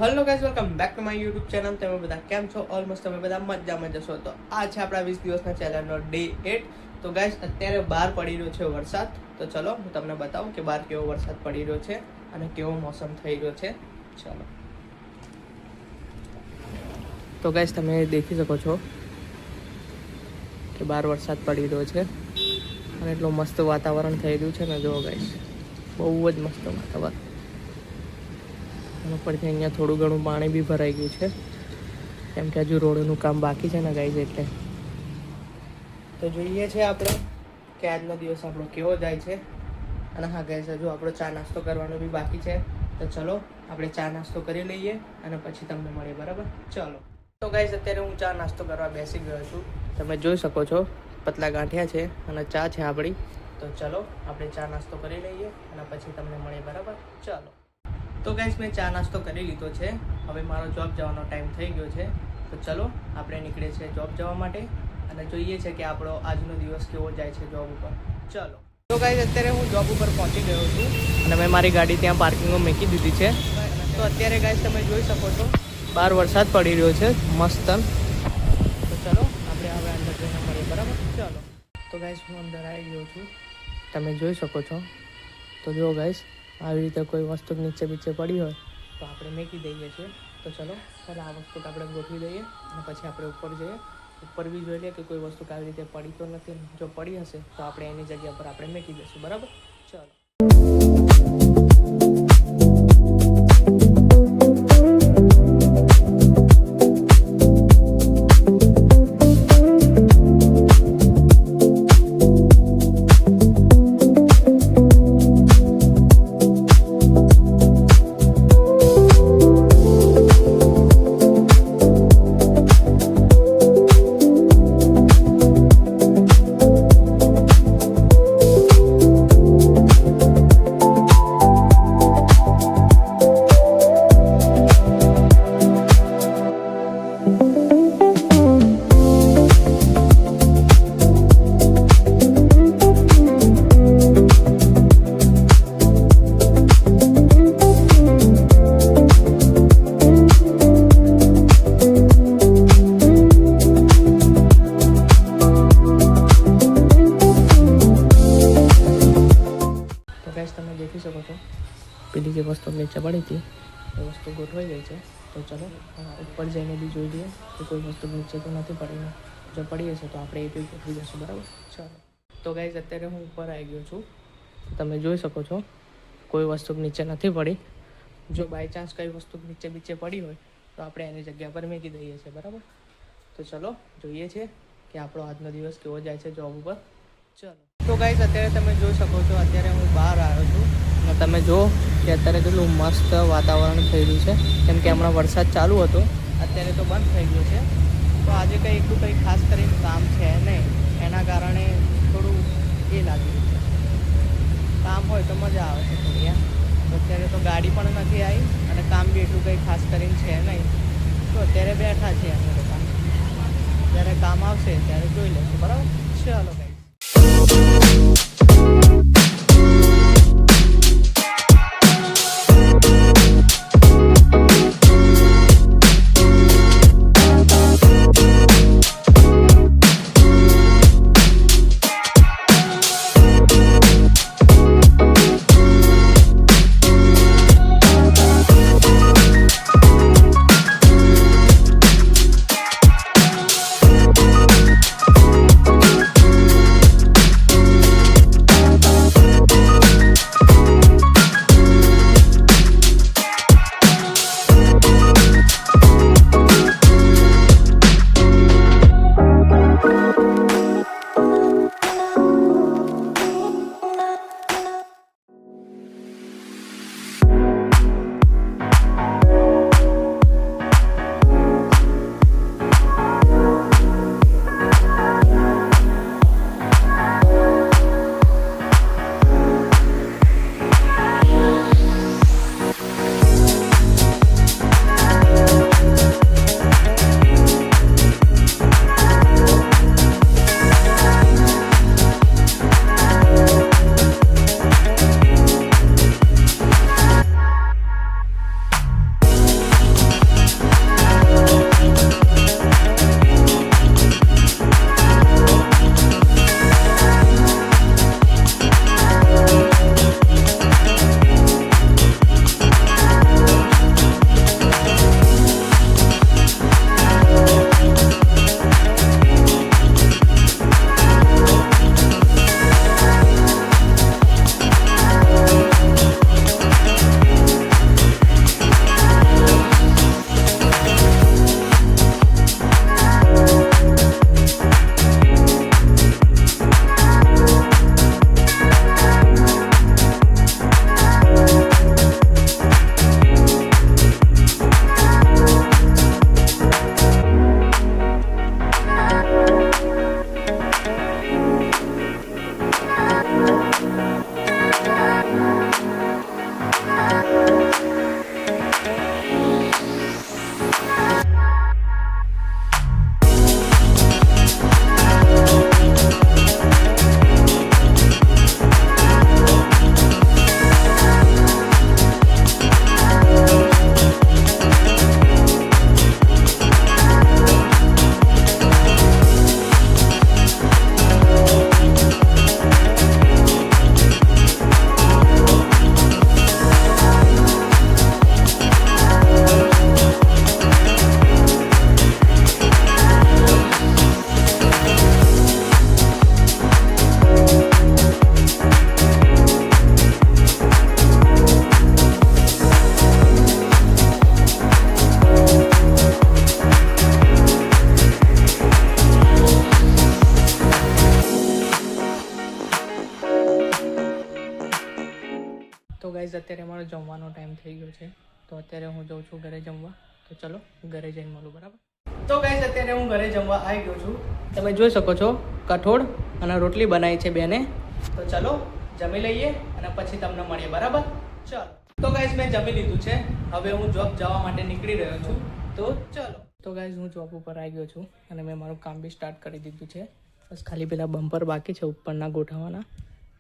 Hello guys, welcome back to my YouTube channel. તમે બધા કેમ છો? ઓલમોસ્ટ તમે બધા મજામાં જશો. તો આ છે આપણા 20 દિવસના ચેલેન્જનો ડે 8. તો ગાઈસ, અત્યારે બહાર પડી રહ્યો છે વરસાદ. તો ચલો હું તમને બતાવું કે બહાર કેવો વરસાદ પડી રહ્યો છે અને કેવો મોસમ થઈ રહ્યો છે. ચલો. તો ગાઈસ, તમે દેખી શકો છો કે બહાર વરસાદ પડી રહ્યો છે અને એટલું મસ્ત વાતાવરણ થઈ રહ્યું છે ને. જુઓ ગાઈસ, બહુ જ મસ્ત વાતાવરણ. ઉપરથી અહીંયા થોડું ઘણું પાણી બી ભરાઈ ગયું છે, કેમ કે હજુ રોડનું કામ બાકી છે ને ગાઈઝ, એટલે. તો જોઈએ છે આપણે કે આજનો દિવસ આપણો કેવો જાય છે. અને હા ગાઈઝ, હજુ આપણો ચા નાસ્તો કરવાનો બી બાકી છે. તો ચલો આપણે ચા નાસ્તો કરી લઈએ અને પછી તમને મળીએ, બરાબર? ચલો. તો ગાઈઝ, અત્યારે હું ચા નાસ્તો કરવા બેસી ગયો છું. તમે જોઈ શકો છો પતલા ગાંઠિયા છે અને ચા છે આપણી. તો ચલો આપણે ચા નાસ્તો કરી લઈએ અને પછી તમને મળીએ, બરાબર? ચલો. તો ગાઈસ, મેં ચા નાસ્તો કરી લીધો છે. હવે મારો જોબ જવાનો ટાઈમ થઈ ગયો છે. તો ચલો આપણે નીકળીએ છીએ જોબ જવા માટે અને જોઈએ છે કે આપણો આજનો દિવસ કેવો જાય છે જોબ ઉપર. ચલો. તો ગાઈસ, અત્યારે હું જોબ ઉપર પહોંચી ગયો છું અને મેં મારી ગાડી ત્યાં પાર્કિંગમાં મૂકી દીધી છે. તો અત્યારે ગાઈસ, તમે જોઈ શકો છો બહાર વરસાદ પડી રહ્યો છે મસ્ત. તો ચલો આપણે હવે અંદર જઈને મળીએ, બરાબર? ચલો. તો ગાઈસ, હું અંદર આવી ગયો છું, તમે જોઈ શકો છો. તો જો ગાઈસ, આવી રીતે કોઈ વસ્તુ નીચે બીચે પડી હોય તો આપણે મૂકી દઈએ છીએ. તો ચલો પહેલાં આ વસ્તુ આપણે ગોઠવી દઈએ અને પછી આપણે ઉપર જઈએ. ઉપર બી જોઈ લઈએ કે કોઈ વસ્તુ આવી રીતે પડી તો નથી. જો પડી હશે તો આપણે એની જગ્યા પર આપણે મૂકી દઈશું, બરાબર? ચલો. તમે દેખી શકો છો પેલી જે વસ્તુ નીચે પડી હતી એ વસ્તુ ગોઠવાઈ ગઈ છે. તો ચલો ઉપર જઈને બી જોઈ લઈએ કે કોઈ વસ્તુ નીચે તો નથી પડી. જો પડી હશે તો આપણે એ બી ગોઠવી દઈશું, બરાબર? ચાલો. તો ગાઈઝ, અત્યારે હું ઉપર આવી ગયો છું. તમે જોઈ શકો છો કોઈ વસ્તુ નીચે નથી પડી. જો બાય ચાન્સ કઈ વસ્તુ નીચે બીચે પડી હોય તો આપણે એની જગ્યા પર મૂકી દઈએ છીએ, બરાબર? તો ચલો જોઈએ છે કે આપણો આજનો દિવસ કેવો જાય છે જોબ ઉપર. ચલો. તો ગાઈઝ, અત્યારે તમે જોઈ શકો છો અત્યારે હું બહાર આવ્યો છું અને તમે જો કે અત્યારે કેટલું મસ્ત વાતાવરણ થઈ રહ્યું છે, કેમ કે હમણાં વરસાદ ચાલુ હતો, અત્યારે તો બંધ થઈ ગયો છે. તો આજે એટલું કંઈ ખાસ કરીને કામ છે નહીં, એના કારણે થોડું એ લાગ્યું છે. કામ હોય તો મજા આવે છે થોડી યાર. તો અત્યારે તો ગાડી પણ નથી આવી અને કામ બી એટલું કંઈ ખાસ કરીને છે નહીં. તો અત્યારે બેઠા છીએ અમે લોકો. જ્યારે કામ આવશે ત્યારે જોઈ લઈશું, બરાબર? ચલો ભાઈ. ગાઈઝ અત્યારે મારો જમવાનો ટાઈમ થઈ ગયો છે, તો અત્યારે હું જાઉં છું ઘરે જમવા. તો ચલો ઘરે જઈને મળું, બરાબર? તો ગાઈઝ અત્યારે હું ઘરે જમવા આવી ગયો છું. તમે જોઈ શકો છો કઠોળ અને રોટલી બનાવી છે બેને. તો ચલો જમી લઈએ અને પછી તમને મળીએ, બરાબર? ચલો. તો ગાઈઝ મેં જમી લીધું છે, હવે હું જોબ જવા માટે નીકળી રહ્યો છું. તો ચલો. તો ગાઈઝ હું જોબ ઉપર આવી ગયો છું અને મેં મારું કામ બી સ્ટાર્ટ કરી દીધું છે. બસ ખાલી પેલા બમ્પર બાકી છે ઉપરના ગોઠવવાના,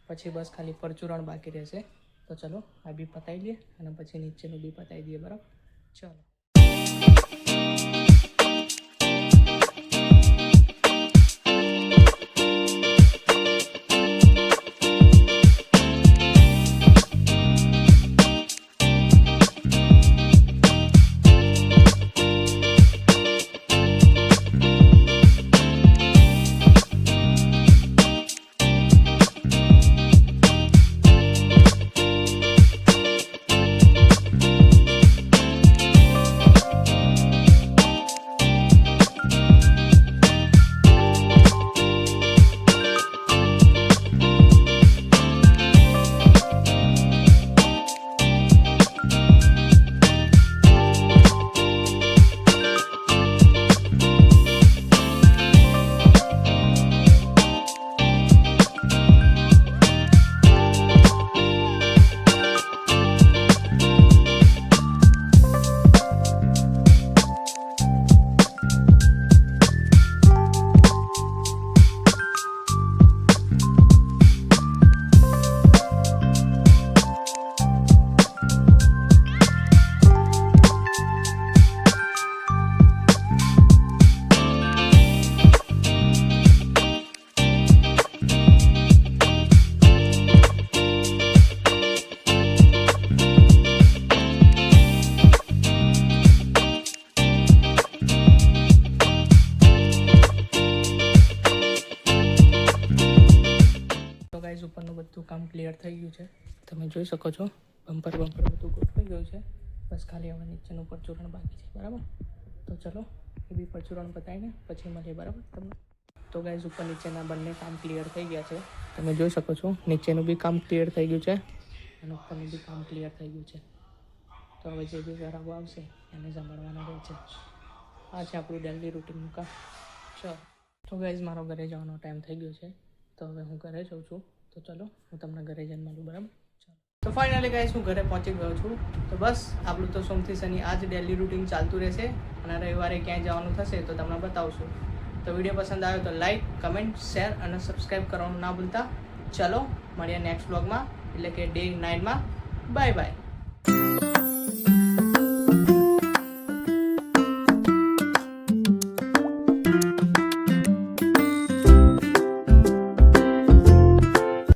પછી બસ ખાલી પરચુરણ બાકી રહેશે. તો ચલો આ બી પતાવી લઈએ અને પછી નીચેનું બી પતાવી દઈએ, બરાબર? ચલો. ઉપરનું બધું કામ ક્લિયર થઈ ગયું છે, તમે જોઈ શકો છો. બમ્પર બધું ગોઠવાઈ ગયું છે, બસ ખાલી હવે નીચેનું પરચુરણ બાકી છે, બરાબર? તો ચલો એ બી પરચુરણ બતાવીને પછી મળીએ, બરાબર તમને? તો ગાઈઝ ઉપર નીચેના બંને કામ ક્લિયર થઈ ગયા છે, તમે જોઈ શકો છો. નીચેનું બી કામ ક્લિયર થઈ ગયું છે અને ઉપરનું બી કામ ક્લિયર થઈ ગયું છે. તો હવે જે બી ખરાબ આવશે એને સંભાળવાના રહે છે. આ છે આપણું ડેલી રૂટીનનું કામ. ચલો. તો ગાઈઝ મારો ઘરે જવાનો ટાઈમ થઈ ગયો છે, તો હવે હું ઘરે જાઉં છું. તો ચલો હું તમને ઘરે જઈને મળું, બરાબર? ચાલો. તો ફાઇનલી ગાઈઝ હું ઘરે પહોંચી ગયો છું. તો બસ આપણું તો સોમથી શનિ આ જ ડેલી રૂટીન ચાલતું રહેશે અને રવિવારે ક્યાંય જવાનું થશે તો તમને બતાવશું. તો વિડીયો પસંદ આવ્યો તો લાઈક, કમેન્ટ, શેર અને સબસ્ક્રાઈબ કરવાનું ના ભૂલતા. ચલો મળીએ નેક્સ્ટ વ્લોગમાં, એટલે કે ડે 9માં. Bye bye.